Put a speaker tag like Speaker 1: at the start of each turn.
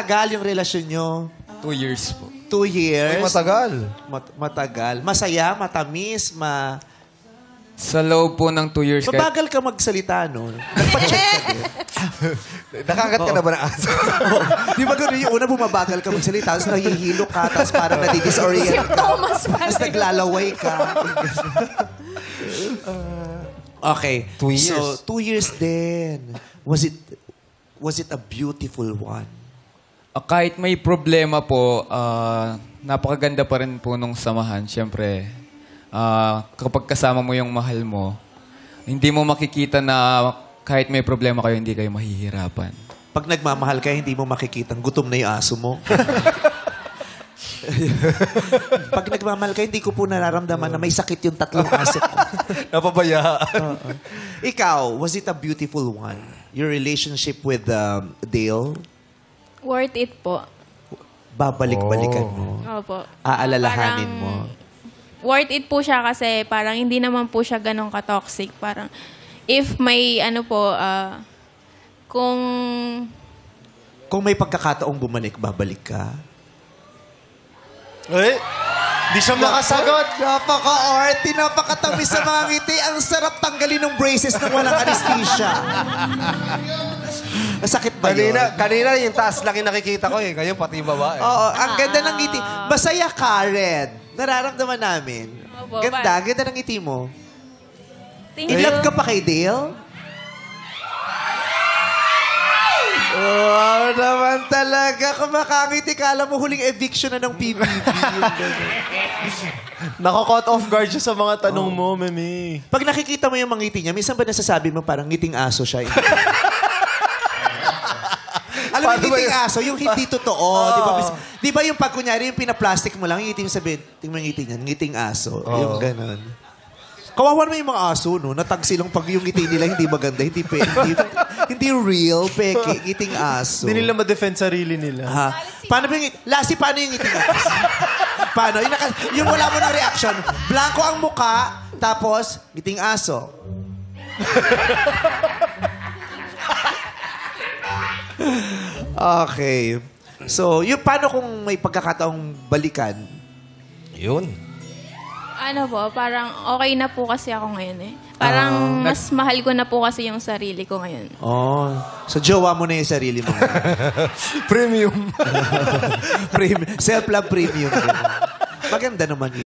Speaker 1: katagal yung relasyon nyo?
Speaker 2: 2 years po.
Speaker 1: 2 years?
Speaker 3: Ay, matagal.
Speaker 1: Matagal. Masaya, matamis,
Speaker 2: Sa loob po ng 2 years.
Speaker 1: Mabagal ka magsalita, no? Nagpa-check ka din.
Speaker 3: Nakagat ka na ba ng aso?
Speaker 1: Di ba gano'n yung una bumabagal ka magsalita, tapos nahihilo ka, tapos parang nadidisorient ka.
Speaker 4: Thomas pa
Speaker 1: Tapos naglalaway ka. Okay.
Speaker 3: 2 years.
Speaker 1: So, 2 years din. Was it a beautiful one?
Speaker 2: Kahit may problema po, napakaganda pa rin po nung samahan. Siyempre, kapag kasama mo yung mahal mo, hindi mo makikita na kahit may problema kayo, hindi kayo mahihirapan.
Speaker 1: Pag nagmamahal ka, hindi mo makikitang gutom na yung aso mo. Pag nagmamahal ka, hindi ko po nararamdaman na may sakit yung tatlong aso ko.
Speaker 3: Napabayaan.
Speaker 1: Ikaw, was it a beautiful one? Your relationship with Dale?
Speaker 4: Worth it po.
Speaker 1: Babalik-balikan mo.
Speaker 4: Opo.
Speaker 1: Aalalahanin mo.
Speaker 4: Worth it po siya kasi parang hindi naman po siya ganun ka-toxic. Parang if may
Speaker 1: Kung may pagkakataong bumalik, babalik ka?
Speaker 3: Eh, di siya makasagot.
Speaker 1: Napaka-arty, napakatamis sa mga ngiti. Ang sarap tanggalin ng braces nang walang anesthesia. Masakit ba yun?
Speaker 3: Kanina yung taas lang yung nakikita ko eh. Kayo pati baba eh.
Speaker 1: Oo, ang ganda ng ngiti. Masaya ka, Red. Nararamdaman namin.
Speaker 4: Opo,
Speaker 1: Ganda ng ngiti mo.
Speaker 4: Thank
Speaker 1: In
Speaker 4: you.
Speaker 1: love ka pa kay Dale? Wow naman talaga. Kung makangiti ka, alam mo huling eviction na ng PBB.
Speaker 5: Nako-caught off guard siya sa mga tanong mo, Mimi.
Speaker 1: Pag nakikita mo yung mga ngiti niya, minsan ba nasasabi mo parang ngiting aso siya? Alam mo yung ngiting aso, yung hindi totoo. Di ba yung pag kunyari, yung pinaplastic mo lang, yung ngiti mo sabihin, tingnan mo yung ngiti niya, ngiting aso. Yung ganon. Kawawan mo yung mga aso, no? Natagsilang pag yung ngiti nila hindi maganda, hindi real, peke, ngiting aso.
Speaker 5: Hindi nila ma-defend sarili nila.
Speaker 1: Ha? Paano ba yung Lassie, paano yung ngiting aso? Paano? Yung wala mo ng reaction. Blanco ang muka, tapos ngiting aso. Okay. So, yung paano kung may pagkakataong balikan?
Speaker 3: Yun.
Speaker 4: Ano po, parang okay na po kasi ako ngayon eh. Parang mas mahal ko na po kasi yung sarili ko ngayon.
Speaker 1: Oh. So, jowa mo na yung sarili mo.
Speaker 3: Premium.
Speaker 1: Self-love premium. Maganda naman yun.